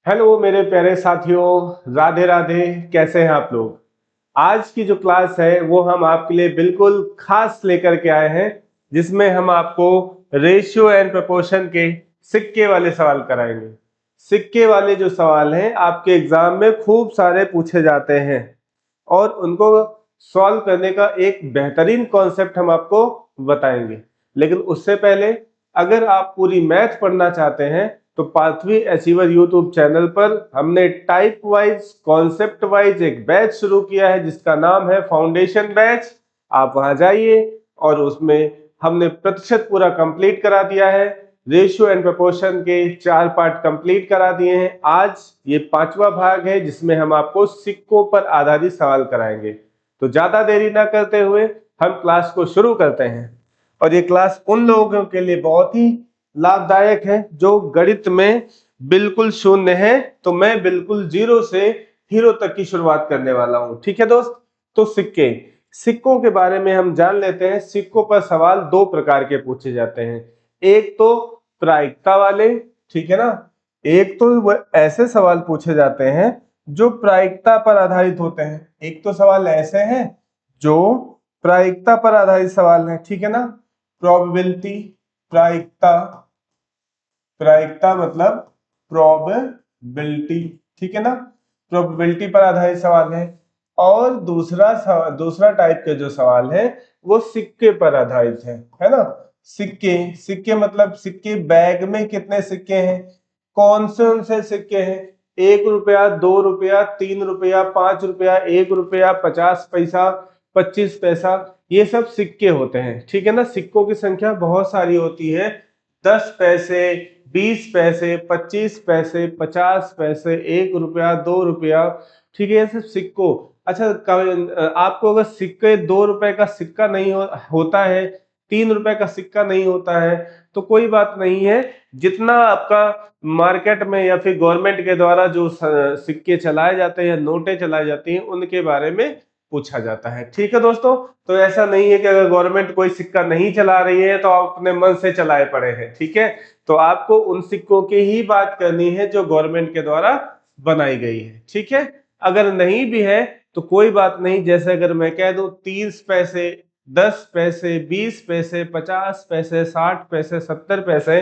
Hello मेरे प्यारे साथियों, राधे राधे। कैसे हैं आप लोग। आज की जो क्लास है वो हम आपके लिए बिल्कुल खास लेकर के आए हैं, जिसमें हम आपको रेशियो एंड प्रोपोर्शन के सिक्के वाले सवाल कराएंगे। सिक्के वाले जो सवाल हैं आपके एग्जाम में खूब सारे पूछे जाते हैं और उनको सॉल्व करने का एक बेहतरीन कॉन्सेप्ट हम आपको बताएंगे। लेकिन उससे पहले अगर आप पूरी मैथ पढ़ना चाहते हैं तो पाथवी अचीवर यूट्यूब चैनल पर हमने टाइप वाइज कॉन्सेप्ट वाइज एक बैच शुरू किया है जिसका नाम है फाउंडेशन बैच। आप वहां जाइए और उसमें हमने प्रतिशत पूरा कंप्लीट करा दिया है। रेशियो एंड प्रोपोर्शन के 4 पार्ट कंप्लीट करा दिए हैं। आज ये 5वां भाग है जिसमें हम आपको सिक्कों पर आधारित सवाल कराएंगे। तो ज्यादा देरी ना करते हुए हम क्लास को शुरू करते हैं। और ये क्लास उन लोगों के लिए बहुत ही लाभदायक है जो गणित में बिल्कुल शून्य है। तो मैं बिल्कुल जीरो से हीरो तक की शुरुआत करने वाला हूं। ठीक है दोस्त। तो सिक्कों के बारे में हम जान लेते हैं। सिक्कों पर सवाल दो प्रकार के पूछे जाते हैं। एक तो प्रायिकता वाले, ठीक है ना। एक तो वह ऐसे सवाल पूछे जाते हैं जो प्रायिकता पर आधारित होते हैं। एक तो सवाल ऐसे हैं जो प्रायिकता पर आधारित सवाल है, ठीक है ना। प्रोबेबिलिटी, प्रायिकता, प्रायिकता मतलब प्रोबेबिलिटी, ठीक है ना। प्रोबेबिलिटी पर आधारित सवाल है। और दूसरा टाइप के जो सवाल है वो सिक्के पर आधारित है ना। सिक्के, सिक्के मतलब सिक्के, बैग में कितने सिक्के हैं, कौन से सिक्के हैं, 1 रुपया, 2 रुपया, 3 रुपया, 5 रुपया, 1 रुपया, 50 पैसा, 25 पैसा, ये सब सिक्के होते हैं, ठीक है ना। सिक्कों की संख्या बहुत सारी होती है। 10 पैसे, 20 पैसे, 25 पैसे, 50 पैसे, 1 रुपया, 2 रुपया, ठीक है, ये सब सिक्कों। अच्छा, आपको अगर सिक्के 2 रुपए का सिक्का नहीं होता है, 3 रुपए का सिक्का नहीं होता है, तो कोई बात नहीं है। जितना आपका मार्केट में या फिर गवर्नमेंट के द्वारा जो सिक्के चलाए जाते हैं या नोटें चलाई जाती हैं उनके बारे में पूछा जाता है। ठीक है दोस्तों। तो ऐसा नहीं है कि अगर गवर्नमेंट कोई सिक्का नहीं चला रही है तो आप अपने मन से चलाए पड़े हैं, ठीक है। तो आपको उन सिक्कों की ही बात करनी है जो गवर्नमेंट के द्वारा बनाई गई है, ठीक है। अगर नहीं भी है तो कोई बात नहीं। जैसे अगर मैं कह दूं 30 पैसे, 10 पैसे, 20 पैसे, 50 पैसे, 60 पैसे, 70 पैसे,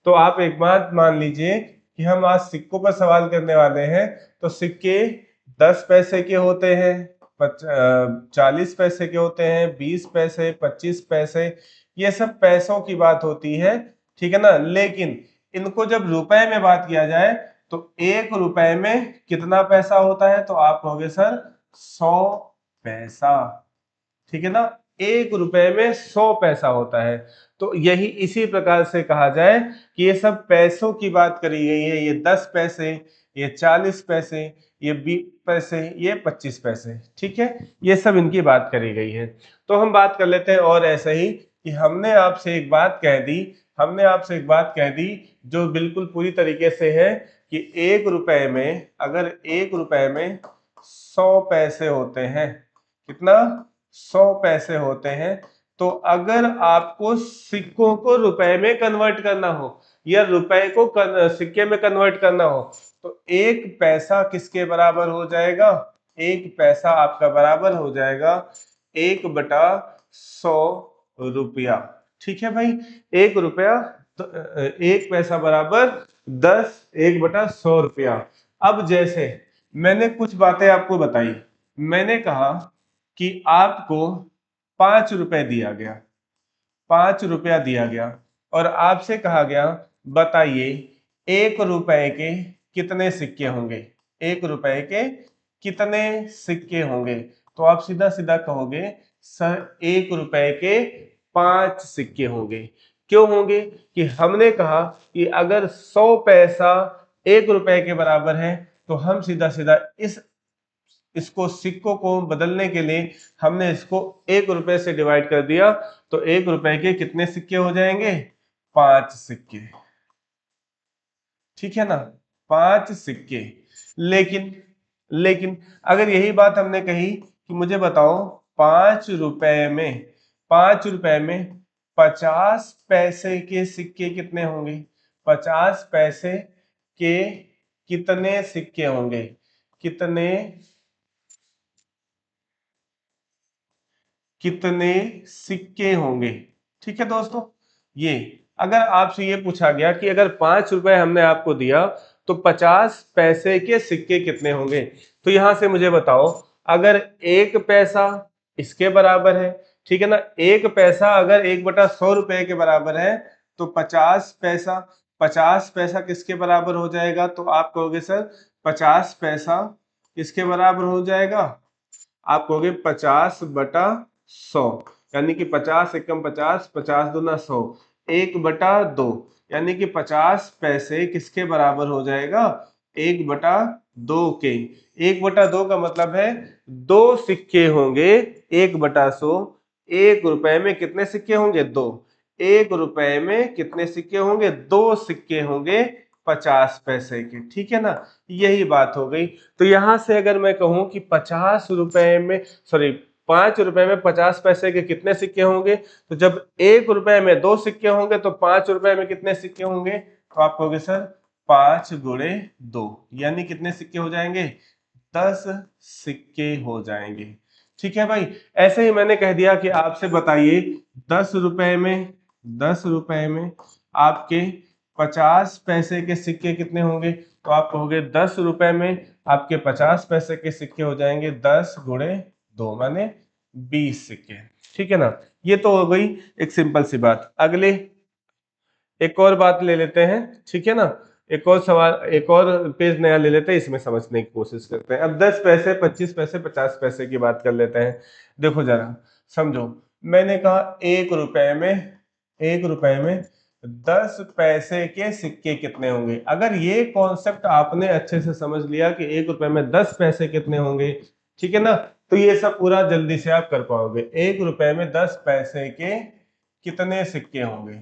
तो आप एक बात मान लीजिए कि हम आज सिक्कों पर सवाल करने वाले हैं। तो सिक्के 10 पैसे के होते हैं, 40 पैसे के होते हैं, 20 पैसे, 25 पैसे, ये सब पैसों की बात होती है, ठीक है ना। लेकिन इनको जब रुपए में बात किया जाए तो 1 रुपए में कितना पैसा होता है, तो आप कहोगे सर 100 पैसा, ठीक है ना। 1 रुपए में 100 पैसा होता है। तो यही इसी प्रकार से कहा जाए कि ये सब पैसों की बात करी गई है। ये 10 पैसे, ये 40 पैसे, ये 20 पैसे, ये 25 पैसे, ठीक है, ये सब इनकी बात करी गई है। तो हम बात कर लेते हैं और ऐसे ही कि हमने आपसे एक बात कह दी जो बिल्कुल पूरी तरीके से है कि 1 रुपए में, अगर 1 रुपए में 100 पैसे होते हैं, कितना, 100 पैसे होते हैं, तो अगर आपको सिक्कों को रुपए में कन्वर्ट करना हो या रुपए को सिक्के में कन्वर्ट करना हो तो 1 पैसा किसके बराबर हो जाएगा, 1 पैसा आपका बराबर हो जाएगा 1/100 रुपया, ठीक है भाई। 1 रुपया तो 1 पैसा बराबर 10, 1/100 रुपया। अब जैसे मैंने कुछ बातें आपको बताई, मैंने कहा कि आपको 5 रुपए दिया गया, 5 रुपया दिया गया और आपसे कहा गया बताइए 1 रुपए के कितने सिक्के होंगे, 1 रुपए के कितने सिक्के होंगे। तो आप सीधा सीधा कहोगे सर 1 रुपए के 5 सिक्के होंगे। क्यों होंगे कि हमने कहा कि अगर 100 पैसा 1 रुपए के बराबर है तो हम सीधा सीधा इसको सिक्कों को बदलने के लिए हमने इसको 1 रुपए से डिवाइड कर दिया। तो 1 रुपए के कितने सिक्के हो जाएंगे, 5 सिक्के, ठीक है ना, 5 सिक्के। लेकिन लेकिन अगर यही बात हमने कही कि मुझे बताओ 5 रुपए में, 5 रुपए में 50 पैसे के सिक्के कितने होंगे, 50 पैसे के कितने सिक्के होंगे, कितने कितने सिक्के होंगे। ठीक है दोस्तों, ये अगर आपसे ये पूछा गया कि अगर 5 रुपए हमने आपको दिया तो 50 पैसे के सिक्के कितने होंगे, तो यहां से मुझे बताओ, अगर 1 पैसा इसके बराबर है, ठीक है ना, 1 पैसा अगर 1/100 रुपए के बराबर है तो 50 पैसा, 50 पैसा किसके बराबर हो जाएगा, तो आप कहोगे सर 50 पैसा किसके बराबर हो जाएगा, आप कहोगे 50/100, यानी कि 50 एकम 50, 50 दूना 100, 1/2, यानी कि 50 पैसे किसके बराबर हो जाएगा, 1/2 के। 1/2 का मतलब है 2 सिक्के होंगे 1/100। 1 रुपए में कितने सिक्के होंगे, 2। 1 रुपए में कितने सिक्के होंगे, 2 सिक्के होंगे 50 पैसे के। ठीक है ना, यही बात हो गई। तो यहां से अगर मैं कहूं कि 50 रुपए में, सॉरी, 5 रुपए में 50 पैसे के कितने सिक्के होंगे, तो जब 1 रुपए में 2 सिक्के होंगे तो 5 रुपए में कितने सिक्के होंगे, तो आप कहोगे सर 5 × 2, यानी कितने सिक्के हो जाएंगे, 10 सिक्के हो जाएंगे। ठीक है भाई, ऐसे ही मैंने कह दिया कि आपसे बताइए 10 रुपए में आपके 50 पैसे के सिक्के कितने होंगे, तो आप कहोगे 10 रुपए में आपके 50 पैसे के सिक्के हो जाएंगे 10 × 2, माने 20 सिक्के। ठीक है ना, ये तो हो गई एक सिंपल सी बात। अगले एक और बात ले लेते हैं, ठीक है ना, एक और सवाल, एक और पेज नया ले लेते हैं, इसमें समझने की कोशिश करते हैं। अब 10 पैसे, 25 पैसे, 50 पैसे की बात कर लेते हैं। देखो जरा समझो, मैंने कहा 1 रुपए में 10 पैसे के सिक्के कितने होंगे। अगर ये कॉन्सेप्ट आपने अच्छे से समझ लिया कि 1 रुपए में 10 पैसे कितने होंगे, ठीक है ना, तो ये सब पूरा जल्दी से आप कर पाओगे। 1 रुपए में 10 पैसे के कितने सिक्के होंगे,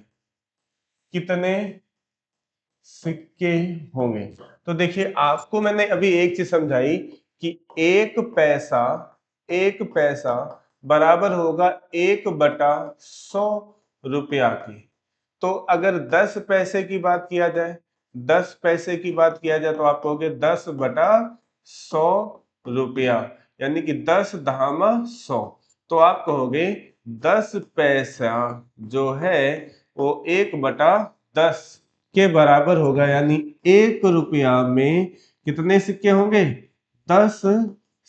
कितने सिक्के होंगे। तो देखिए, आपको मैंने अभी एक चीज समझाई कि 1 पैसा बराबर होगा 1/100 रुपया की। तो अगर 10 पैसे की बात किया जाए, 10 पैसे की बात किया जाए तो आप कहोगे 10/100 रुपया, यानी कि 10 धामा 100। तो आप कहोगे 10 पैसा जो है वो 1/10 के बराबर होगा, यानी 1 रुपया में कितने सिक्के होंगे, 10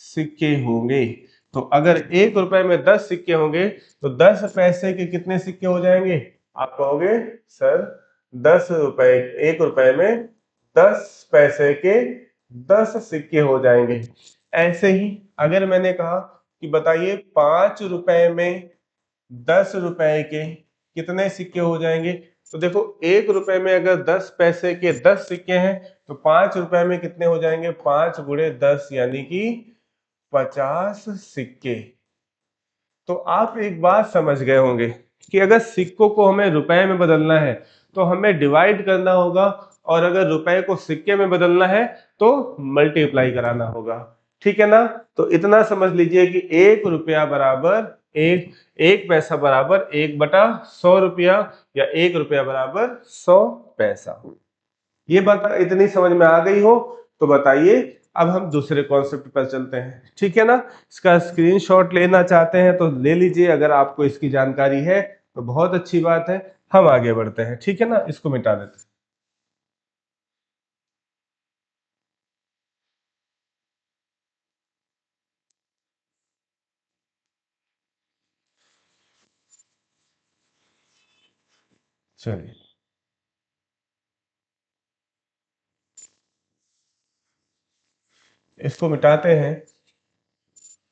सिक्के होंगे। तो अगर 1 रुपए में 10 सिक्के होंगे तो 10 पैसे के कितने सिक्के हो जाएंगे, आप कहोगे सर 10 रुपए, 1 रुपए में 10 पैसे के 10 सिक्के हो जाएंगे। ऐसे ही अगर मैंने कहा कि बताइए 5 रुपए में 10 रुपए के कितने सिक्के हो जाएंगे, तो देखो 1 रुपए में अगर 10 पैसे के 10 सिक्के हैं तो 5 रुपए में कितने हो जाएंगे, 5 × 10, यानी कि 50 सिक्के। तो आप एक बात समझ गए होंगे कि अगर सिक्कों को हमें रुपए में बदलना है तो हमें डिवाइड करना होगा, और अगर रुपए को सिक्के में बदलना है तो मल्टीप्लाई कराना होगा। ठीक है ना, तो इतना समझ लीजिए कि 1 रुपया बराबर 1 पैसा बराबर 1/100 रुपया, या 1 रुपया बराबर 100 पैसा। ये बात इतनी समझ में आ गई हो तो बताइए, अब हम दूसरे कॉन्सेप्ट पर चलते हैं। ठीक है ना, इसका स्क्रीनशॉट लेना चाहते हैं तो ले लीजिए, अगर आपको इसकी जानकारी है तो बहुत अच्छी बात है। हम आगे बढ़ते हैं, ठीक है ना, इसको मिटा देते हैं। चलिए, इसको मिटाते हैं।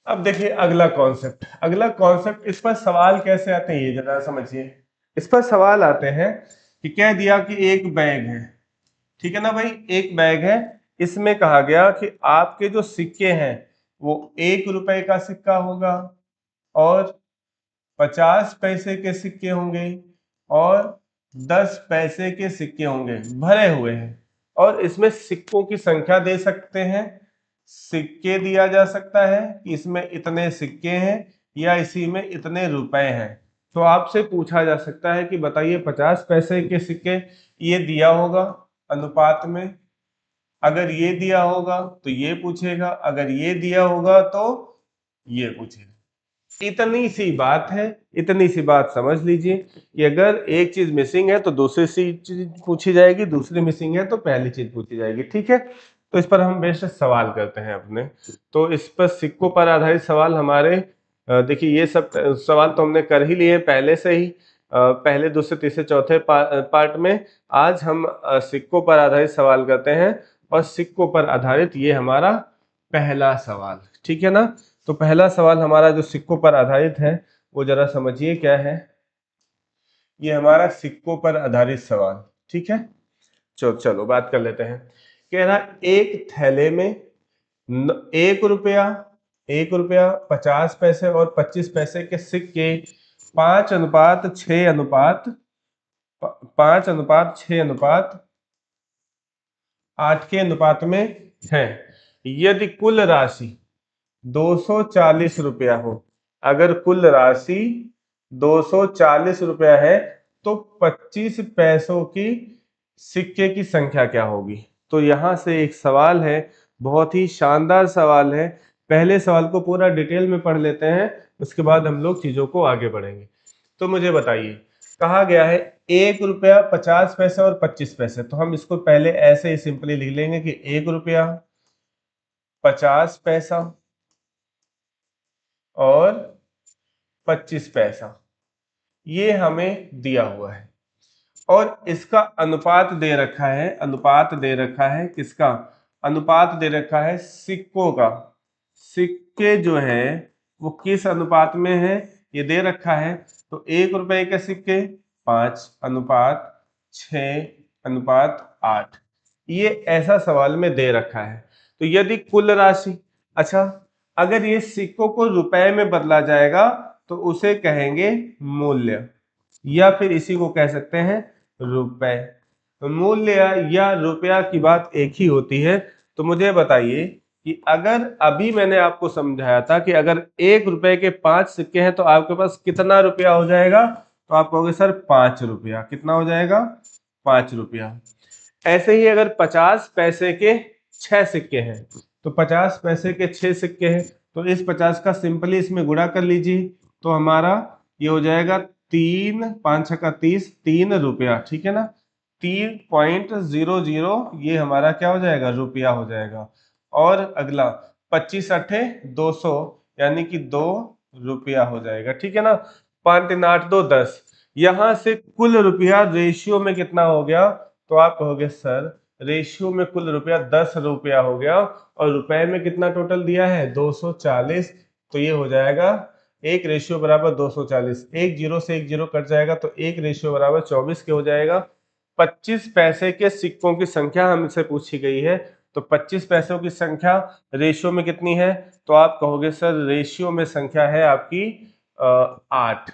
अब देखिए अगला कॉन्सेप्ट, अगला कॉन्सेप्ट, इस पर सवाल कैसे आते हैं ये जरा समझिए। इस पर सवाल आते हैं कि कह दिया कि एक बैग है, ठीक है ना भाई, एक बैग है, इसमें कहा गया कि आपके जो सिक्के हैं वो 1 रुपए का सिक्का होगा, और 50 पैसे के सिक्के होंगे, और 10 पैसे के सिक्के होंगे, भरे हुए हैं। और इसमें सिक्कों की संख्या दे सकते हैं, सिक्के दिया जा सकता है कि इसमें इतने सिक्के हैं या इसी में इतने रुपए हैं। तो आपसे पूछा जा सकता है कि बताइए 50 पैसे के सिक्के ये दिया होगा अनुपात में, अगर ये दिया होगा तो ये पूछेगा, अगर ये दिया होगा तो ये पूछेगा। इतनी सी बात है, इतनी सी बात समझ लीजिए कि अगर एक चीज मिसिंग है तो दूसरी सी चीज पूछी जाएगी, दूसरी मिसिंग है तो पहली चीज पूछी जाएगी। ठीक है, तो इस पर हम बेस्ट सवाल करते हैं अपने। तो इस पर सिक्कों पर आधारित सवाल हमारे देखिए ये सब सवाल तो हमने कर ही लिए पहले से ही, पहले दूसरे तीसरे चौथे पार्ट में। आज हम सिक्कों पर आधारित सवाल करते हैं और सिक्कों पर आधारित ये हमारा पहला सवाल। ठीक है ना, तो पहला सवाल हमारा जो सिक्कों पर आधारित है वो जरा समझिए क्या है। ये हमारा सिक्कों पर आधारित सवाल। ठीक है, चलो चलो बात कर लेते हैं। कह रहा एक थैले में 1 रुपया, 1 रुपया 50 पैसे और 25 पैसे के सिक्के 5:6:5:6:8 के अनुपात में है। यदि कुल राशि 240 रुपया हो, अगर कुल राशि 240 रुपया है तो 25 पैसों की सिक्के की संख्या क्या होगी। तो यहां से एक सवाल है, बहुत ही शानदार सवाल है। पहले सवाल को पूरा डिटेल में पढ़ लेते हैं, उसके बाद हम लोग चीजों को आगे बढ़ेंगे। तो मुझे बताइए, कहा गया है 1 रुपया 50 पैसे और 25 पैसे, तो हम इसको पहले ऐसे ही सिंपली लिख लेंगे कि 1 रुपया 50 पैसा और 25 पैसा, ये हमें दिया हुआ है और इसका अनुपात दे रखा है। अनुपात दे रखा है किसका? अनुपात दे रखा है सिक्कों का। सिक्के जो है वो किस अनुपात में है ये दे रखा है। तो 1 रुपए के सिक्के 5:6:8, ये ऐसा सवाल में दे रखा है। तो यदि कुल राशि, अच्छा अगर ये सिक्कों को रुपए में बदला जाएगा तो उसे कहेंगे मूल्य, या फिर इसी को कह सकते हैं रुपए। मूल्य या रुपया की बात एक ही होती है। तो मुझे बताइए कि अगर अभी मैंने आपको समझाया था कि अगर 1 रुपए के 5 सिक्के हैं तो आपके पास कितना रुपया हो जाएगा, तो आप कहोगे सर 5 रुपया। कितना हो जाएगा? 5 रुपया। ऐसे ही अगर 50 पैसे के 6 सिक्के हैं तो 50 पैसे के 6 सिक्के हैं, तो इस 50 का सिंपली इसमें गुणा कर लीजिए, तो हमारा ये हो जाएगा 3×5=30, 3 रुपया। ठीक है ना, 3.00 ये हमारा क्या हो जाएगा? रुपया हो जाएगा। और अगला 25×8=200, यानी कि 2 रुपया हो जाएगा। ठीक है ना, 5×3=8=10। यहां से कुल रुपया रेशियो में कितना हो गया, तो आप कहोगे सर रेशियो में कुल रुपया 10 रुपया हो गया और रुपए में कितना टोटल दिया है? 240। तो ये हो जाएगा 1:240। एक जीरो से एक जीरो कट जाएगा तो 1:24 के हो जाएगा। 25 पैसे के सिक्कों की संख्या हमसे पूछी गई है, तो 25 पैसों की संख्या रेशियो में कितनी है? तो आप कहोगे सर रेशियो में संख्या है आपकी 8।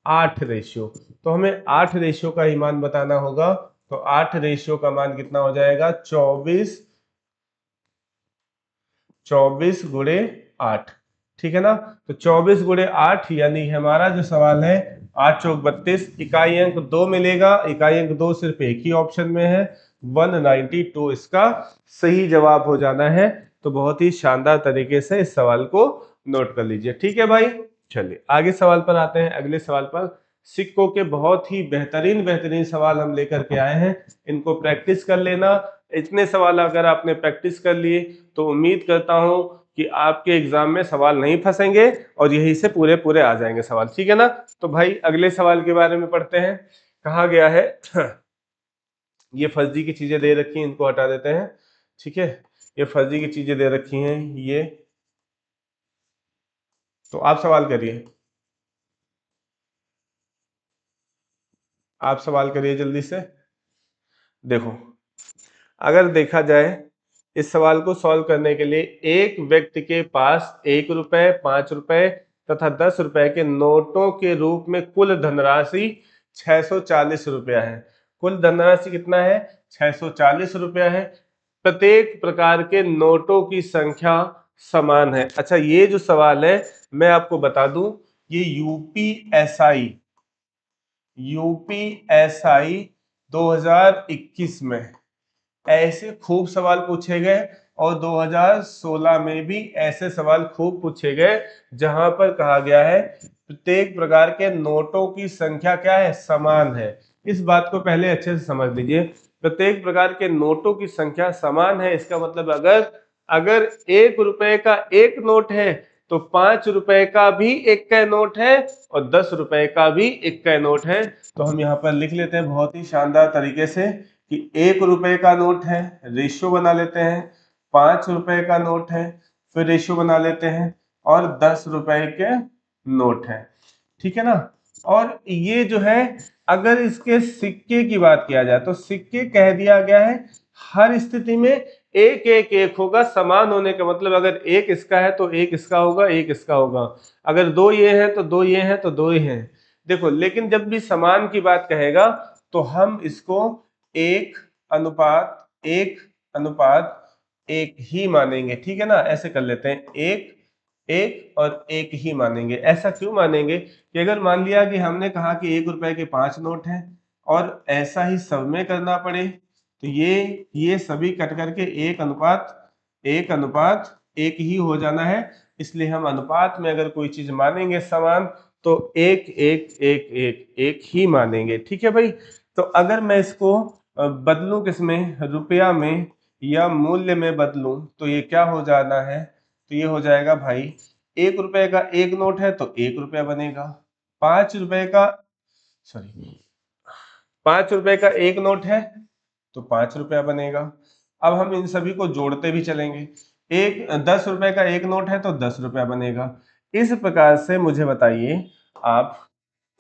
8 रेशियो, तो हमें 8 रेशियो का ही मान बताना होगा। तो 8 रेशियो का मान कितना हो जाएगा? 24×8। ठीक है ना, तो 24×8 यानी हमारा जो सवाल है 8×4=32। इकाई अंक 2 मिलेगा, इकाई अंक 2 सिर्फ एक ही ऑप्शन में है, 192 इसका सही जवाब हो जाना है। तो बहुत ही शानदार तरीके से इस सवाल को नोट कर लीजिए। ठीक है भाई, चलिए आगे सवाल पर आते हैं। अगले सवाल पर सिक्कों के बहुत ही बेहतरीन बेहतरीन सवाल हम लेकर के आए हैं, इनको प्रैक्टिस कर लेना। इतने सवाल अगर आपने प्रैक्टिस कर लिए तो उम्मीद करता हूं कि आपके एग्जाम में सवाल नहीं फंसेंगे और यही से पूरे पूरे आ जाएंगे सवाल। ठीक है ना, तो भाई अगले सवाल के बारे में पढ़ते हैं। कहा गया है ये फर्जी की चीजें दे रखी हैं, इनको हटा देते हैं। ठीक है, ये फर्जी की चीजें दे रखी हैं ये, तो आप सवाल करिए, आप सवाल करिए जल्दी से। देखो, अगर देखा जाए इस सवाल को सॉल्व करने के लिए एक व्यक्ति के पास 1 रुपए, 5 रुपए तथा 10 रुपए के नोटों के रूप में कुल धनराशि 640 रुपया है। कुल धनराशि कितना है? 640 रुपया है। प्रत्येक प्रकार के नोटों की संख्या समान है। अच्छा, ये जो सवाल है मैं आपको बता दूं, ये यूपीएसआई 2021 में ऐसे खूब सवाल पूछे गए और 2016 में भी ऐसे सवाल खूब पूछे गए जहां पर कहा गया है प्रत्येक प्रकार के नोटों की संख्या क्या है, समान है। इस बात को पहले अच्छे से समझ लीजिए, प्रत्येक प्रकार के नोटों की संख्या समान है, इसका मतलब अगर अगर 1 रुपए का एक नोट है तो 5 रुपए का भी एक का नोट है और 10 रुपए का भी एक का नोट है। तो हम यहाँ पर लिख लेते हैं बहुत ही शानदार तरीके से कि 1 रुपए का नोट है, रेशियो बना लेते हैं, 5 रुपए का नोट है, फिर रेशियो बना लेते हैं, और 10 रुपए के नोट है। ठीक है ना। और ये जो है अगर इसके सिक्के की बात किया जाए तो सिक्के कह दिया गया है हर स्थिति में एक एक एक होगा, समान होने का मतलब अगर एक इसका है तो एक इसका होगा, एक इसका होगा, अगर दो ये हैं तो दो ये हैं तो दो ये हैं। देखो लेकिन जब भी समान की बात कहेगा तो हम इसको एक अनुपात एक ही मानेंगे। ठीक है ना, ऐसे कर लेते हैं, एक एक और एक ही मानेंगे। ऐसा क्यों मानेंगे कि अगर मान लिया कि हमने कहा कि 1 रुपए के 5 नोट हैं और ऐसा ही सब में करना पड़े तो ये सभी कट करके एक अनुपात एक ही हो जाना है। इसलिए हम अनुपात में अगर कोई चीज मानेंगे समान तो एक एक एक एक एक ही मानेंगे। ठीक है भाई। तो अगर मैं इसको बदलूं किसमें, रुपया में या मूल्य में बदलूं तो ये क्या हो जाना है, तो ये हो जाएगा भाई 1 रुपए का एक नोट है तो 1 रुपया बनेगा, 5 रुपए का सॉरी 5 रुपए का एक नोट है तो 5 रुपया बनेगा। अब हम इन सभी को जोड़ते भी चलेंगे, 10 रुपए का एक नोट है तो 10 रुपया बनेगा। इस प्रकार से मुझे बताइए आप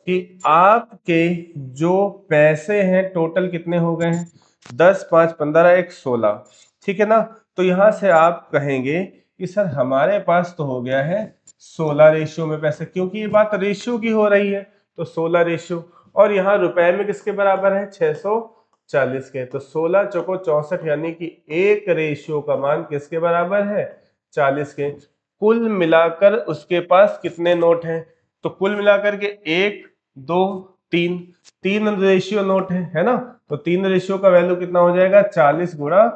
कि आपके जो पैसे हैं टोटल कितने हो गए हैं, 10 5 15 1 16। ठीक है ना। तो यहां से आप कहेंगे कि सर हमारे पास तो हो गया है 16 रेशियो में पैसे, क्योंकि ये बात रेशियो की हो रही है तो 16 रेशियो, और यहाँ रुपए में किसके बराबर है, 640 के, तो 16 चौको 64 यानी कि एक रेशियो का मान किसके बराबर है, 40 के। कुल मिलाकर उसके पास कितने नोट हैं, तो कुल मिलाकर के 1 2 3 तीन रेशियो नोट है ना। तो 3 रेशियो का वैल्यू कितना हो जाएगा, 40 गुणा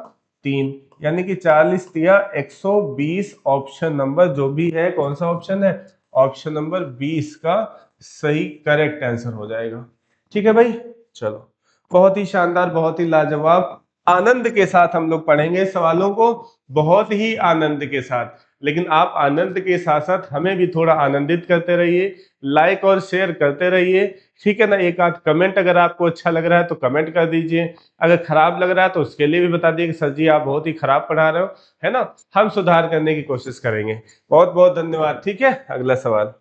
3, यानी कि 40 तिया 120। ऑप्शन नंबर जो भी है कौन सा ऑप्शन है, ऑप्शन नंबर 20 का सही करेक्ट आंसर हो जाएगा। ठीक है भाई, चलो बहुत ही शानदार, बहुत ही लाजवाब, आनंद के साथ हम लोग पढ़ेंगे सवालों को, बहुत ही आनंद के साथ। लेकिन आप आनंद के साथ साथ हमें भी थोड़ा आनंदित करते रहिए, लाइक और शेयर करते रहिए। ठीक है ना, एक आध कमेंट अगर आपको अच्छा लग रहा है तो कमेंट कर दीजिए, अगर खराब लग रहा है तो उसके लिए भी बता दिए कि सर जी आप बहुत ही खराब पढ़ा रहे हो, है ना। हम सुधार करने की कोशिश करेंगे। बहुत बहुत धन्यवाद। ठीक है, अगला सवाल,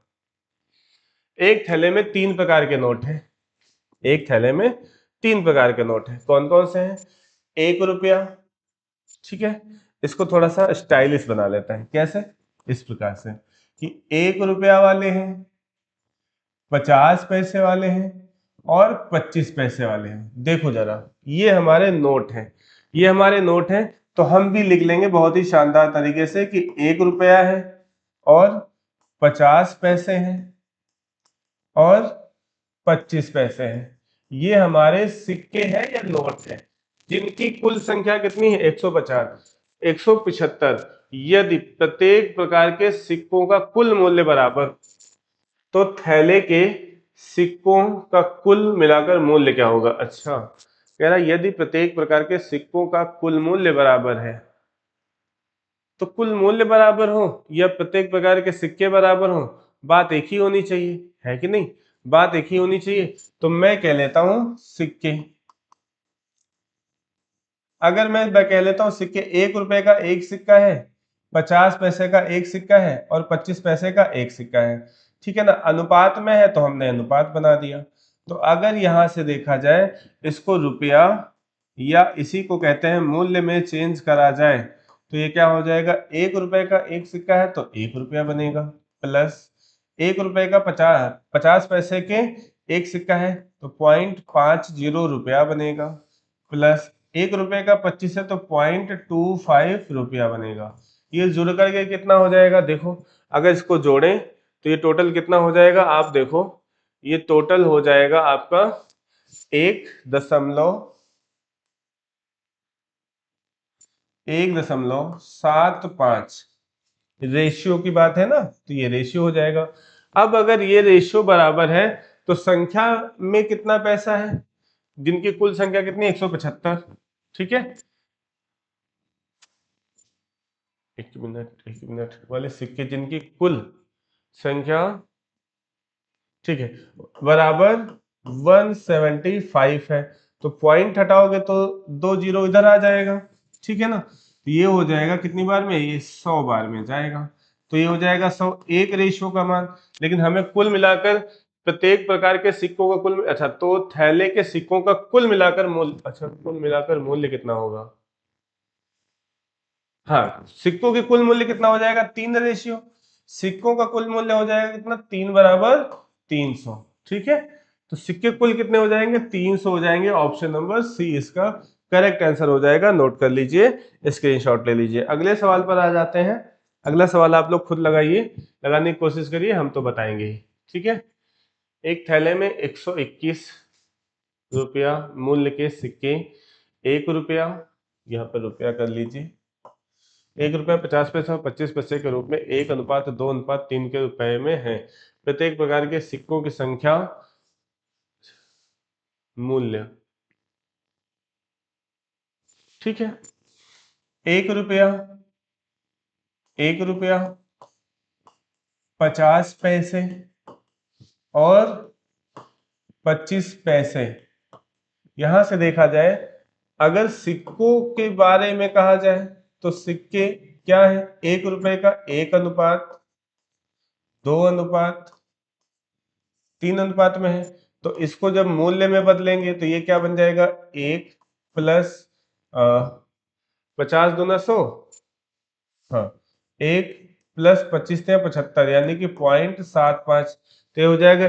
एक थैले में 3 प्रकार के नोट हैं, एक थैले में 3 प्रकार के नोट हैं, कौन कौन से हैं, 1 रुपया। ठीक है, इसको थोड़ा सा स्टाइलिश बना लेते हैं, कैसे, इस प्रकार से कि 1 रुपया वाले हैं, 50 पैसे वाले हैं और 25 पैसे वाले हैं। देखो जरा, ये हमारे नोट हैं, ये हमारे नोट हैं। तो हम भी लिख लेंगे बहुत ही शानदार तरीके से कि 1 रुपया है और 50 पैसे हैं और 25 पैसे हैं। ये हमारे सिक्के हैं या नोट हैं, जिनकी कुल संख्या कितनी है, 150 175। यदि प्रत्येक प्रकार के सिक्कों का कुल मूल्य बराबर, तो थैले के सिक्कों का कुल मिलाकर मूल्य क्या होगा। अच्छा, कह रहा यदि प्रत्येक प्रकार के सिक्कों का कुल मूल्य बराबर है, तो कुल मूल्य बराबर हो या प्रत्येक प्रकार के सिक्के बराबर हो, बात एक ही होनी चाहिए, है कि नहीं, बात एक ही होनी चाहिए। तो मैं कह लेता हूं सिक्के, अगर मैं कह लेता हूं सिक्के, 1 रुपए का एक सिक्का है, 50 पैसे का एक सिक्का है और 25 पैसे का एक सिक्का है। ठीक है ना, अनुपात में है तो हमने अनुपात बना दिया। तो अगर यहां से देखा जाए इसको रुपया या इसी को कहते हैं मूल्य में चेंज करा जाए तो ये क्या हो जाएगा, 1 रुपए का एक सिक्का है तो 1 रुपया बनेगा, प्लस 1 रुपए का 50 पैसे के एक सिक्का है तो 0.50 रुपया बनेगा, प्लस 1 रुपए का 25 है तो 0.25 रुपया बनेगा। ये जुड़ करके कितना हो जाएगा, देखो अगर इसको जोड़ें तो ये टोटल कितना हो जाएगा, आप देखो ये टोटल हो जाएगा आपका 1 दशमलव 1.75 रेशियो की बात है ना, तो ये रेशियो हो जाएगा। अब अगर ये रेशियो बराबर है तो संख्या में कितना पैसा है, जिनकी कुल संख्या कितनी, 175। ठीक है, एक मिनट वाले सिक्के जिनकी कुल संख्या, ठीक है, बराबर 175 है, तो पॉइंट हटाओगे तो 2 जीरो इधर आ जाएगा। ठीक है ना, तो ये हो जाएगा कितनी बार में, ये 100 बार में जाएगा, तो ये हो जाएगा 100 एक रेशियो का मान। लेकिन हमें कुल मिलाकर प्रत्येक प्रकार के सिक्कों का कुल, अच्छा तो थैले के सिक्कों का कुल मिलाकर मूल्य, अच्छा कुल मिलाकर मूल्य कितना होगा, हाँ सिक्कों के कुल मूल्य कितना हो जाएगा, 3 रेशियो, सिक्कों का कुल मूल्य हो जाएगा कितना, 3 बराबर 300। ठीक है, तो सिक्के कुल कितने हो जाएंगे, 300 हो जाएंगे। ऑप्शन नंबर सी इसका करेक्ट आंसर हो जाएगा, नोट कर लीजिए, स्क्रीनशॉट ले लीजिए। अगले सवाल पर आ जाते हैं। अगला सवाल आप लोग खुद लगाइए, लगाने की कोशिश करिए, हम तो बताएंगे ही। ठीक है, एक थैले में 121 रुपया मूल्य के सिक्के, 1 रुपया, यहाँ पर रुपया कर लीजिए, 1 रुपया 50 पैसा और 25 पैसे के रूप में 1:2:3 के रुपए में है। प्रत्येक प्रकार के सिक्कों की संख्या, मूल्य। ठीक है, 1 रुपया, 1 रुपया 50 पैसे और 25 पैसे। यहां से देखा जाए, अगर सिक्कों के बारे में कहा जाए तो सिक्के क्या है, 1 रुपए का 1:2:3 में है, तो इसको जब मूल्य में बदलेंगे तो ये क्या बन जाएगा, 1 प्लस 50 दूना 100, हाँ 1 प्लस 25 या 75, यानी कि 0.75, तो ये हो जाएगा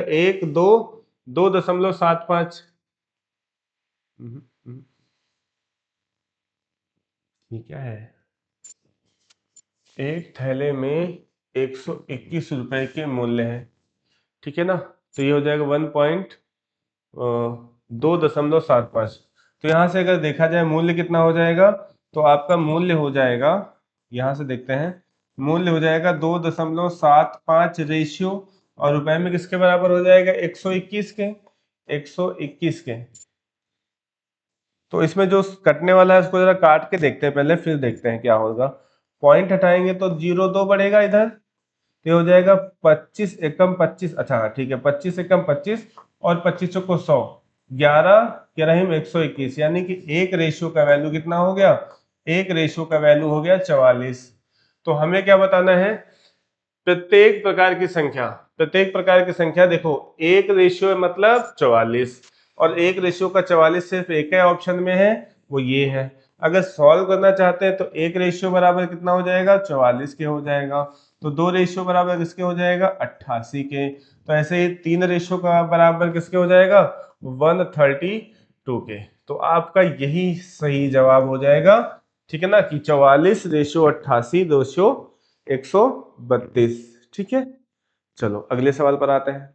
2.75। ये क्या है, एक थैले में 121 रुपए के मूल्य है। ठीक है ना, तो ये हो जाएगा 2.75। तो यहां से अगर देखा जाए मूल्य कितना हो जाएगा, तो आपका मूल्य हो जाएगा, यहां से देखते हैं, मूल्य हो जाएगा 2.75 रेशियो, और रुपए में किसके बराबर हो जाएगा, 121 के, 121 के। तो इसमें जो कटने वाला है उसको जरा काट के देखते हैं पहले, फिर देखते हैं क्या होगा। पॉइंट हटाएंगे तो 0.2 बढ़ेगा इधर, तो हो जाएगा 25 एकम 25, अच्छा हाँ ठीक है, 25 एकम 25 और 25 को 100, 11 11 में 121, यानी कि एक रेशियो का वैल्यू कितना हो गया, एक रेशियो का वैल्यू हो गया 44। तो हमें क्या बताना है, प्रत्येक प्रकार की संख्या, प्रत्येक प्रकार की संख्या देखो, एक रेशियो मतलब 44, और एक रेशियो का 44 सिर्फ एक ही ऑप्शन में है, वो ये है। अगर सॉल्व करना चाहते हैं तो एक रेशियो बराबर कितना हो जाएगा, 44 के हो जाएगा, तो दो रेशियो बराबर किसके हो जाएगा, 88 के, तो ऐसे ही तीन रेशियो का बराबर किसके हो जाएगा, 132 के। तो आपका यही सही जवाब हो जाएगा। ठीक है ना, कि 44 रेशियो 88 रेशियो 132। ठीक है, चलो अगले सवाल पर आते हैं।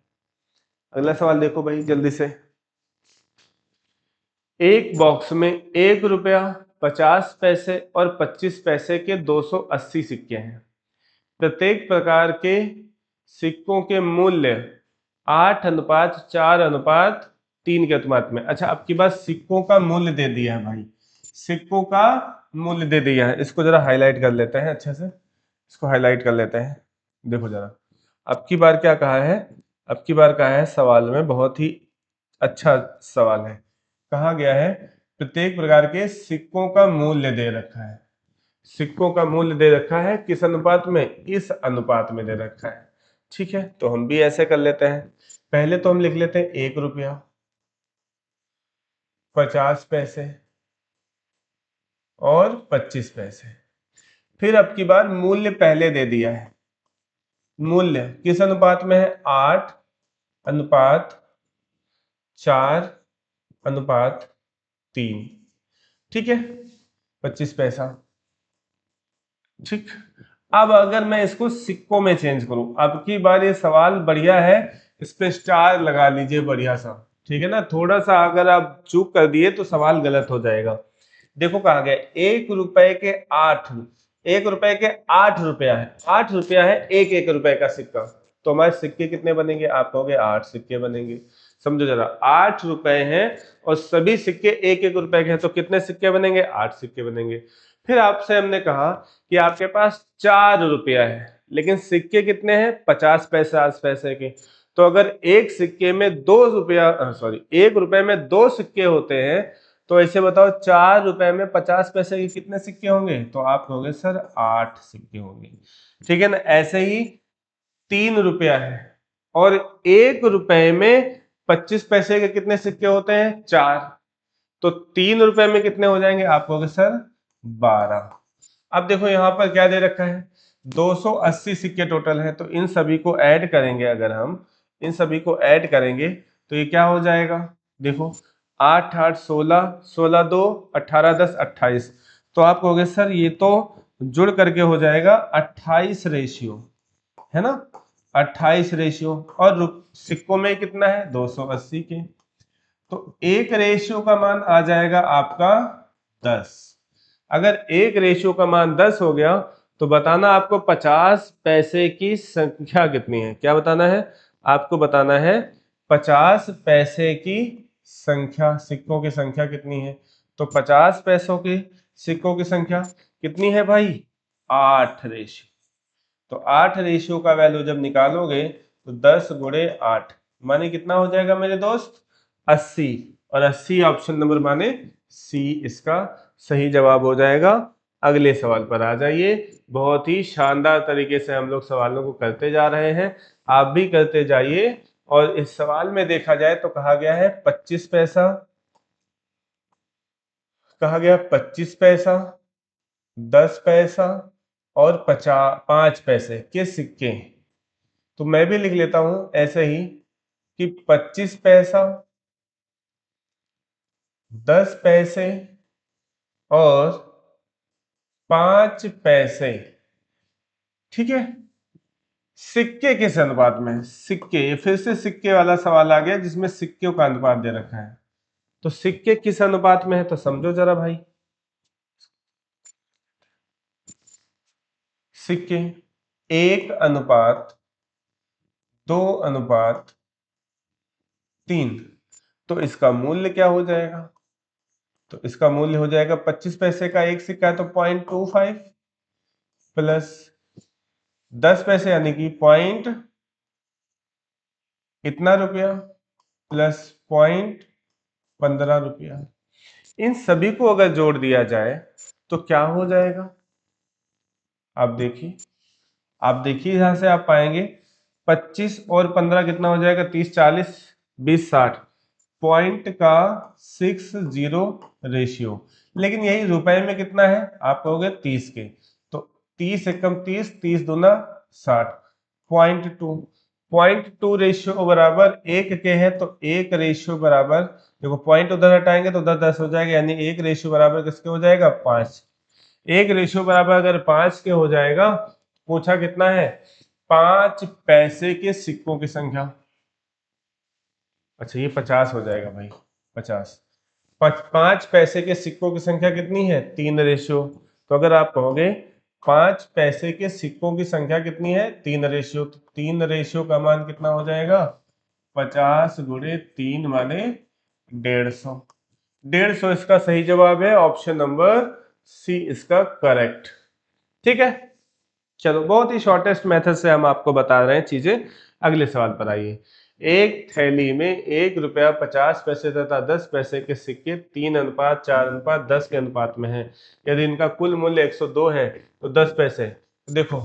अगला सवाल देखो भाई जल्दी से। एक बॉक्स में 1 रुपया 50 पैसे और 25 पैसे के 280 सिक्के हैं। प्रत्येक प्रकार के सिक्कों के मूल्य 8:4:3 के अनुपात में। अच्छा, अब की बात सिक्कों का मूल्य दे दिया है भाई, सिक्कों का मूल्य दे दिया है, इसको जरा हाईलाइट कर लेते हैं अच्छे से, इसको हाईलाइट कर लेते हैं। देखो जरा, अब की बार क्या कहा है, अब की बार कहा है सवाल में, बहुत ही अच्छा सवाल है, कहा गया है प्रत्येक प्रकार के सिक्कों का मूल्य दे रखा है, सिक्कों का मूल्य दे रखा है, किस अनुपात में, इस अनुपात में दे रखा है। ठीक है, तो हम भी ऐसे कर लेते हैं, पहले तो हम लिख लेते हैं 1 रुपया 50 पैसे और 25 पैसे। फिर अब की बार मूल्य पहले दे दिया है, मूल्य किस अनुपात में है, 8:4:3। ठीक है, 25 पैसा। ठीक, अब अगर मैं इसको सिक्कों में चेंज करूं, अब की बार ये सवाल बढ़िया है, इस पे स्टार लगा लीजिए बढ़िया सा। ठीक है ना, थोड़ा सा अगर आप चूक कर दिए तो सवाल गलत हो जाएगा। देखो कहा गया 1 रुपए के 8, 1 रुपए के 8 रुपया है, 8 रुपया है 1 रुपए का सिक्का। तो हमारे सिक्के कितने बनेंगे? आप कहोगे 8 सिक्के बनेंगे। समझो जरा, 8 रुपए हैं और सभी सिक्के 1 रुपए के हैं, तो कितने सिक्के बनेंगे? 8 सिक्के बनेंगे। फिर आपसे हमने कहा कि आपके पास 4 रुपया है, लेकिन सिक्के कितने हैं? 50 पैसे 8 पैसे के। तो अगर एक सिक्के में 1 रुपए में 2 सिक्के होते हैं, तो ऐसे बताओ 4 रुपए में 50 पैसे के कितने सिक्के होंगे? तो आप कहोगे सर 8 सिक्के होंगे। ठीक है ना। ऐसे ही 3 रुपया है और 1 रुपए में 25 पैसे के कितने सिक्के होते हैं? 4। तो 3 रुपए में कितने हो जाएंगे? आप कहोगे सर 12। अब देखो यहाँ पर क्या दे रखा है? 280 सिक्के टोटल है, तो इन सभी को ऐड करेंगे। अगर हम इन सभी को ऐड करेंगे तो ये क्या हो जाएगा? देखो 8 8 16, 16 2 18 10 28। तो आप कहोगे सर ये तो जुड़ करके हो जाएगा 28 रेशियो, है ना। 28 रेशियो और सिक्कों में कितना है? 280 के। तो एक रेशियो का मान आ जाएगा आपका 10। अगर एक रेशियो का मान 10 हो गया तो बताना आपको 50 पैसे की संख्या कितनी है। क्या बताना है? आपको बताना है 50 पैसे की संख्या, सिक्कों की संख्या कितनी है। तो 50 पैसों के सिक्कों की संख्या कितनी है भाई? 8 रेशियो। तो 8 रेशियो का वैल्यू जब निकालोगे तो 10 गुणे 8 माने कितना हो जाएगा मेरे दोस्त? 80। और 80 ऑप्शन नंबर माने सी इसका सही जवाब हो जाएगा। अगले सवाल पर आ जाइए। बहुत ही शानदार तरीके से हम लोग सवालों को करते जा रहे हैं, आप भी करते जाइए। और इस सवाल में देखा जाए तो कहा गया है 25 पैसा, कहा गया 25 पैसा, 10 पैसा और 5 पैसे के सिक्के। तो मैं भी लिख लेता हूं ऐसे ही कि 25 पैसा, 10 पैसे और 5 पैसे। ठीक है। सिक्के किस अनुपात में है? सिक्के, ये फिर से सिक्के वाला सवाल आ गया जिसमें सिक्कों का अनुपात दे रखा है। तो सिक्के किस अनुपात में है तो समझो जरा भाई। सिक्के 1:2:3। तो इसका मूल्य क्या हो जाएगा? तो इसका मूल्य हो जाएगा 25 पैसे का एक सिक्का है तो 0.25 प्लस 10 पैसे यानी कि पॉइंट इतना रुपया प्लस 0.15 रुपया। इन सभी को अगर जोड़ दिया जाए तो क्या हो जाएगा? आप देखिए, यहां से आप पाएंगे 25 और 15 कितना हो जाएगा? 30 40 20 60 पॉइंट का 60 रेशियो। लेकिन यही रुपए में कितना है? आप कहोगे 30 के। तो 30 एकम 30, 30 दूना 60, 0.2 रेशियो बराबर 1 के है। तो 1 रेशियो बराबर, देखो पॉइंट उधर हटाएंगे तो उधर 10 हो जाएगा, यानी 1 रेशियो बराबर किसके हो जाएगा? 5। 1 रेशियो बराबर अगर 5 के हो जाएगा, पूछा कितना है? 5 पैसे के सिक्कों की संख्या। अच्छा ये 50 हो जाएगा भाई, 50। 5 पैसे के सिक्कों की संख्या कितनी है? 3 रेशियो। तो अगर आप कहोगे 5 पैसे के सिक्कों की संख्या कितनी है? 3 रेशियो। तो 3 रेशियो का मान कितना हो जाएगा? 50 गुणे 3 माने 150। 150 इसका सही जवाब है। ऑप्शन नंबर सी इसका करेक्ट। ठीक है। चलो, बहुत ही शॉर्टेस्ट मेथड से हम आपको बता रहे हैं चीजें। अगले सवाल पर आइए। एक थैली में 1 रुपया 50 पैसे तथा 10 पैसे के सिक्के 3:4:10 के अनुपात में है। यदि इनका कुल मूल्य 102 है तो 10 पैसे। देखो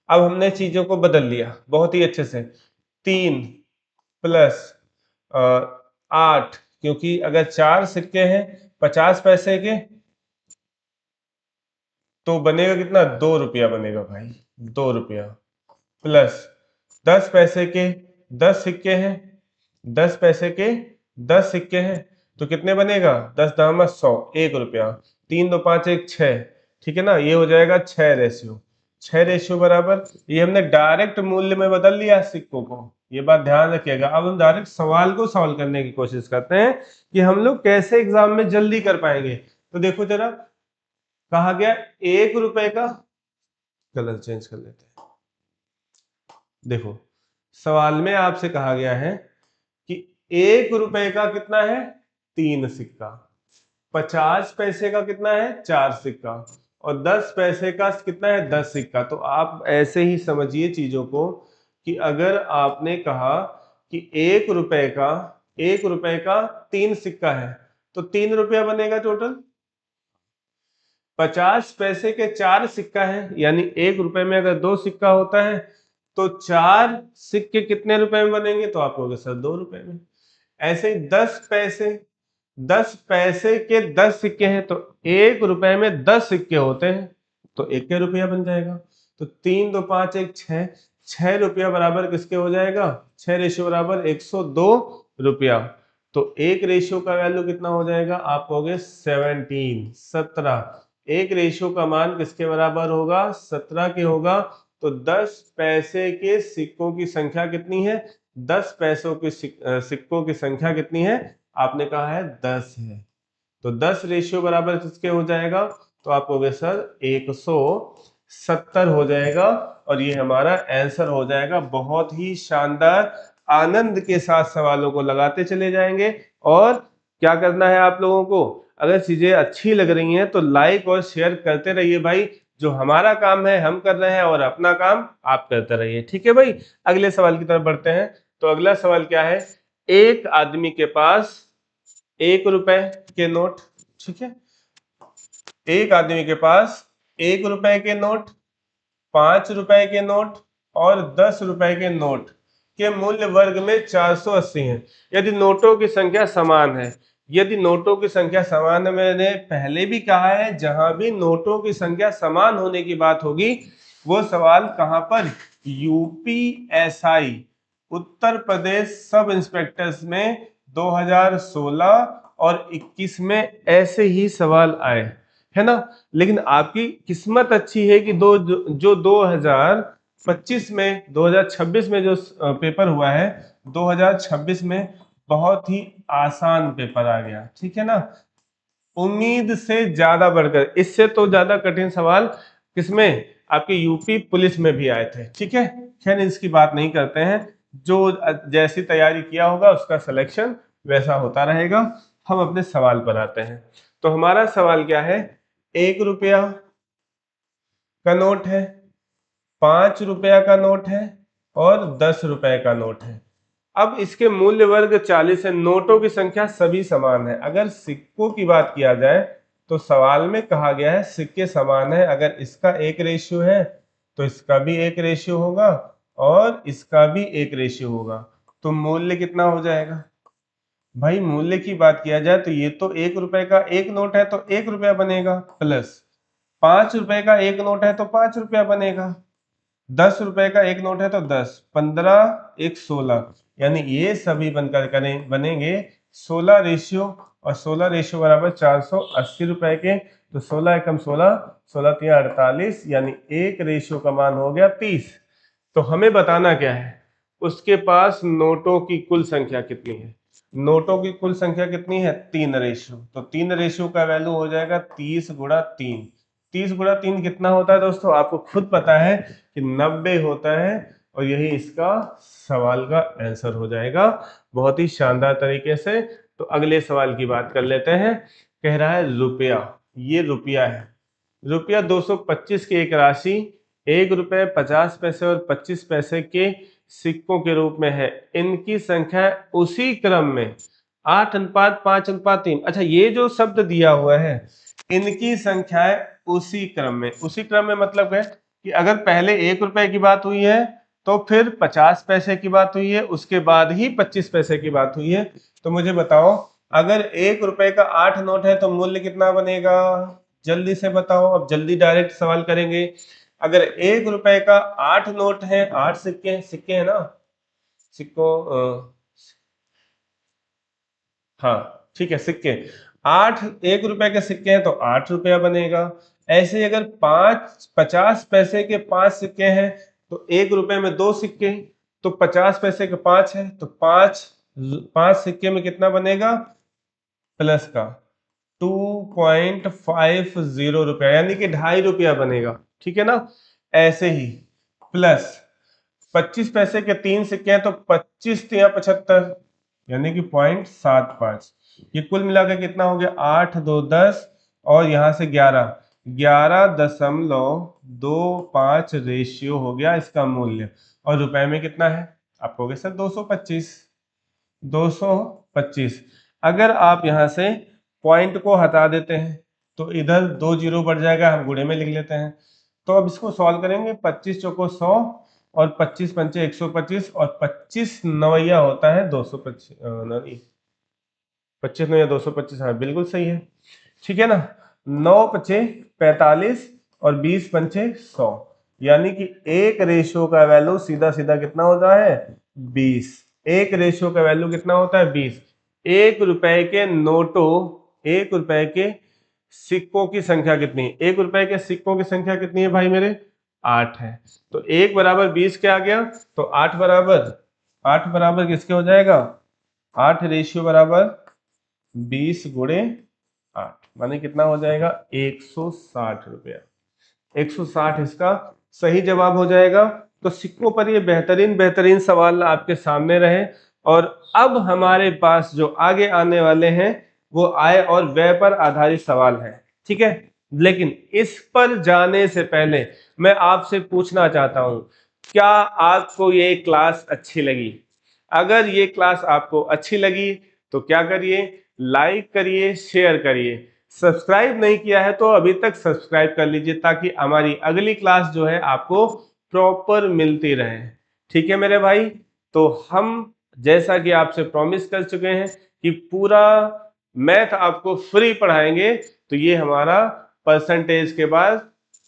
अब हमने चीजों को बदल लिया बहुत ही अच्छे से। 3 प्लस 8, क्योंकि अगर 4 सिक्के हैं 50 पैसे के तो बनेगा कितना? 2 रुपया बनेगा भाई, 2 रुपया प्लस 10 पैसे के 10 सिक्के हैं, 10 पैसे के 10 सिक्के हैं तो कितने बनेगा? 10 दामा 100, 1 रुपया। 3 2 5 1 6। ठीक है ना। ये हो जाएगा 6 रेशियो। 6 रेशियो बराबर, ये हमने डायरेक्ट मूल्य में बदल लिया सिक्कों को, ये बात ध्यान रखिएगा। अब हम डायरेक्ट सवाल को सॉल्व करने की कोशिश करते हैं कि हम लोग कैसे एग्जाम में जल्दी कर पाएंगे। तो देखो जरा, कहा गया 1 रुपए का, कलर चेंज कर लेते हैं। देखो सवाल में आपसे कहा गया है कि 1 रुपए का कितना है, 3 सिक्का, 50 पैसे का कितना है, 4 सिक्का, और 10 पैसे का कितना है, 10 सिक्का। तो आप ऐसे ही समझिए चीजों को कि अगर आपने कहा कि 1 रुपए का 3 सिक्का है तो 3 रुपया बनेगा टोटल। 50 पैसे के 4 सिक्का है, यानी 1 रुपए में अगर 2 सिक्का होता है तो 4 सिक्के कितने रुपए में बनेंगे, तो आप कहोगे सर 2 रुपए में। ऐसे ही 10 पैसे के 10 सिक्के हैं तो 1 रुपए में 10 सिक्के होते हैं तो 1 रुपया बन जाएगा। तो 3 2 5 1 6, 6 रुपया बराबर किसके हो जाएगा, 6 रेशियो बराबर 102 रुपया। तो 1 रेशियो का वैल्यू कितना हो जाएगा, आप कहोगे 17। 1 रेशियो का मान किसके बराबर होगा, 17 के होगा। तो 10 पैसे के सिक्कों की संख्या कितनी है, 10 पैसों के सिक्कों की संख्या कितनी है, आपने कहा है 10 है। तो 10 रेशियो बराबर किसके हो जाएगा, तो आप कहोगे सर 170 हो जाएगा। और ये हमारा आंसर हो जाएगा। बहुत ही शानदार, आनंद के साथ सवालों को लगाते चले जाएंगे। और क्या करना है आप लोगों को, अगर चीजें अच्छी लग रही हैं तो लाइक और शेयर करते रहिए भाई। जो हमारा काम है हम कर रहे हैं और अपना काम आप करते रहिए, ठीक है भाई। अगले सवाल की तरफ बढ़ते हैं। तो अगला सवाल क्या है, एक आदमी के पास 1 रुपए के नोट, ठीक है, एक आदमी के पास 1 रुपए के नोट, 5 रुपए के नोट और 10 रुपए के नोट के मूल्य वर्ग में 480 है। यदि नोटों की संख्या समान है, यदि नोटों की संख्या समान है, मैंने पहले भी कहा है जहां भी नोटों की संख्या समान होने की बात होगी वो सवाल कहां पर, यूपीएसआई उत्तर प्रदेश सब इंस्पेक्टर्स में 2016 और 21 में ऐसे ही सवाल आए, है ना। लेकिन आपकी किस्मत अच्छी है कि जो 2025 में 2026 में जो पेपर हुआ है, 2026 में बहुत ही आसान पेपर आ गया, ठीक है ना। उम्मीद से ज्यादा बढ़कर, इससे तो ज्यादा कठिन सवाल किसमें, आपके यूपी पुलिस में भी आए थे, ठीक है। खैर इसकी बात नहीं करते हैं, जो जैसी तैयारी किया होगा उसका सिलेक्शन वैसा होता रहेगा। हम अपने सवाल पर आते हैं। तो हमारा सवाल क्या है, 1 रुपया का नोट है, 5 रुपया का नोट है और 10 रुपए का नोट है। अब इसके मूल्य वर्ग 40 है। नोटों की संख्या सभी समान है। अगर सिक्कों की बात किया जाए तो सवाल में कहा गया है सिक्के समान है, अगर इसका 1 रेशियो है तो इसका भी 1 रेशियो होगा और इसका भी 1 रेशियो होगा। तो मूल्य कितना हो जाएगा भाई, मूल्य की बात किया जाए तो ये तो 1 रुपए का एक नोट है तो 1 रुपया बनेगा, प्लस 5 रुपए का एक नोट है तो 5 रुपया बनेगा, 10 रुपए का एक नोट है तो 10, 15 1 16, यानी ये सभी बनकर बनेंगे 16 रेशियो, और 16 रेशियो बराबर 480 रुपए के। तो 16 एकम 16, 16 3 48, यानी 1 रेशियो का मान हो गया 30। तो हमें बताना क्या है, उसके पास नोटों की कुल संख्या कितनी है। नोटों की कुल संख्या कितनी है, 3 रेशियो। तो 3 रेशियो का वैल्यू हो जाएगा 30 गुणा 3। 30 गुणा 3 कितना होता है दोस्तों, आपको खुद पता है कि 90 होता है। और यही इसका सवाल का आंसर हो जाएगा, बहुत ही शानदार तरीके से। तो अगले सवाल की बात कर लेते हैं। कह रहा है रुपया, ये रुपया है, रुपया 225 की एक राशि 1 रुपए 50 पैसे और 25 पैसे के सिक्कों के रूप में है। इनकी संख्या उसी क्रम में 8:5:3। अच्छा, ये जो शब्द दिया हुआ है इनकी संख्याएं उसी क्रम में, उसी क्रम में मतलब है कि अगर पहले 1 रुपए की बात हुई है तो फिर 50 पैसे की बात हुई है, उसके बाद ही 25 पैसे की बात हुई है। तो मुझे बताओ, अगर 1 रुपए का 8 नोट है तो मूल्य कितना बनेगा, जल्दी से बताओ। अब जल्दी डायरेक्ट सवाल करेंगे। अगर 1 रुपए का 8 नोट है, 8 सिक्के, सिक्के है ना, सिक्को हाँ ठीक है, सिक्के 8, 1 रुपए के सिक्के हैं तो 8 रुपया बनेगा। ऐसे ही अगर 50 पैसे के 5 सिक्के हैं तो 1 रुपए में 2 सिक्के, तो 50 पैसे के 5 है तो 5 सिक्के में कितना बनेगा, प्लस का 2.50 रुपया, यानी कि 2.5 रुपया बनेगा, ठीक है ना। ऐसे ही प्लस 25 पैसे के 3 सिक्के हैं, तो 25 या 75, यानी कि 0.75। ये कुल मिलाकर कितना हो गया, 8 2 10 और यहाँ से 11.25 रेशियो हो गया इसका मूल्य। और रुपए में कितना है, आप कहोगे सर 225। अगर आप यहाँ से पॉइंट को हटा देते हैं तो इधर 2 जीरो बढ़ जाएगा, हम गुणे में लिख लेते हैं। तो अब इसको सॉल्व करेंगे, 25 चौको 100 और 25 पंचे 125 और 25 नवैया होता है 225, 25 नवैया 225, हाँ बिल्कुल सही है, ठीक है ना। 9 पचे 45 और 20 पंचे 100, यानी कि एक रेशियो का वैल्यू सीधा सीधा कितना होता है, 20। एक रेशियो का वैल्यू कितना होता है, 20। 1 रुपए के नोटों, 1 रुपए के सिक्कों की संख्या कितनी है, 1 रुपए के सिक्कों की संख्या कितनी है भाई मेरे, 8 है। तो 1 बराबर 20 क्या आ गया, तो 8 बराबर किसके हो जाएगा, 8 रेशियो बराबर 20 गुणे 8, माने कितना हो जाएगा, 160 रुपया। 160 इसका सही जवाब हो जाएगा। तो सिक्कों पर ये बेहतरीन सवाल आपके सामने रहे। और अब हमारे पास जो आगे आने वाले हैं वो आय और व्यय पर आधारित सवाल है, ठीक है। लेकिन इस पर जाने से पहले मैं आपसे पूछना चाहता हूं, क्या आपको ये क्लास अच्छी लगी? अगर ये क्लास आपको अच्छी लगी तो क्या करिए, लाइक करिए, शेयर करिए। सब्सक्राइब नहीं किया है तो अभी तक सब्सक्राइब कर लीजिए, ताकि हमारी अगली क्लास जो है आपको प्रॉपर मिलती रहे, ठीक है मेरे भाई। तो हम जैसा कि आपसे प्रॉमिस कर चुके हैं कि पूरा मैथ आपको फ्री पढ़ाएंगे। तो ये हमारा परसेंटेज के बाद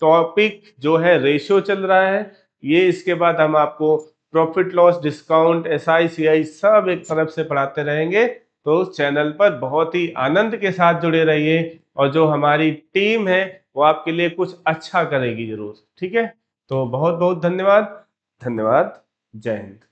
टॉपिक जो है रेशियो चल रहा है, ये इसके बाद हम आपको profit loss, discount, SI CI सब एक तरफ से पढ़ाते रहेंगे। तो उस चैनल पर बहुत ही आनंद के साथ जुड़े रहिए, और जो हमारी टीम है वो आपके लिए कुछ अच्छा करेगी जरूर, ठीक है। तो बहुत बहुत धन्यवाद। जय हिंद।